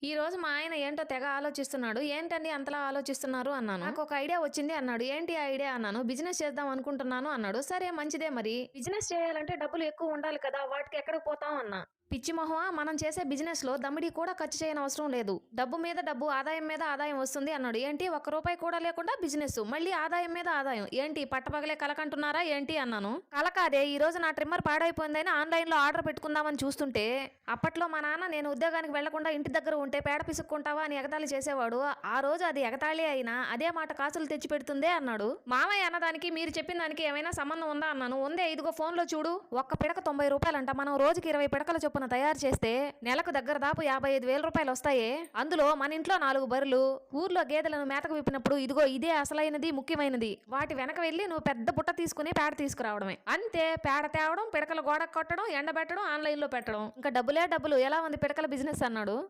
ఈ రోజు మా ఆయన ఏంటో తెగ ఆలోచిస్తున్నాడు. ఏంటండి అంతలా ఆలోచిస్తున్నారు అన్నాను. నాకొక ఐడియా వచ్చింది అన్నాడు. ఏంటి ఆ ఐడియా అన్నాను. బిజినెస్ చేద్దాం అనుకుంటున్నాను అన్నాడు. సరే మంచిదే మరి. బిజినెస్ చేయాలంటే డబ్బులు ఎక్కువ ఉండాలి కదా! వాటికి ఎక్కడికి పోతాం అన్నా. పిచ్చి మొహమా మనం చేసే బిజినెస్ లో దమ్మిడి కూడా ఖర్చు చేయనవసరం లేదు. డబ్బు మీద డబ్బు, ఆదాయం మీద ఆదాయం వస్తుంది అన్నాడు. ఏంటి ఒక్క రూపాయి కూడా లేకుండా బిజినెస్, మళ్ళీ ఆదాయం మీద ఆదాయం. ఏంటి పట్టపగలే కలకంటున్నారా ఏంటి అన్నాను. కల కాదే, ఈ రోజు నా ట్రిమ్మర్ పాడైపోయిందని ఆన్లైన్ లో ఆర్డర్ పెట్టుకుందామని చూస్తుంటే అప్పట్లో మా నాన్న నేను ఉద్యోగానికి వెళ్లకుండా ఇంటి దగ్గర ఉంటే పేడ పిసుక్కుంటావా అని ఎగతాళి చేసేవాడు. ఆ రోజు అది ఎగతాళి అయినా అదే మాట కాసులు తెచ్చి పెడుతుందే అన్నాడు. మామయ్య అన్నదానికి మీరు చెప్పిన దానికి ఏమైనా సంబంధం ఉందా అన్నాను. ఉందే, ఇదిగో ఫోన్ లో చూడు. ఒక్క పిడక 90 రూపాయలంట. మనం రోజుకి 20 పిడకల చొప్పున తయారు చేస్తే నెలకు దగ్గర దాపు 55,000 రూపాయలు వస్తాయి. అందులో మన ఇంట్లో 4 బర్రెలు, ఊర్లో గేదెలను మేతకు విప్పినప్పుడు ఇదిగో ఇదే అసలైనది, ముఖ్యమైనది. వాటి వెనక వెళ్ళి నువ్వు పెద్ద బుట్ట తీసుకుని పేడ తీసుకురావడమే. అంతే, పేడ తేవడం, పిడకలు గోడకు కొట్టడం, ఎండబెట్టడం, ఆన్లైన్ లో పెట్టడం. ఇంకా డబ్బులే డబ్బులు. ఎలా ఉంది పిడకల బిజినెస్ అన్నాడు.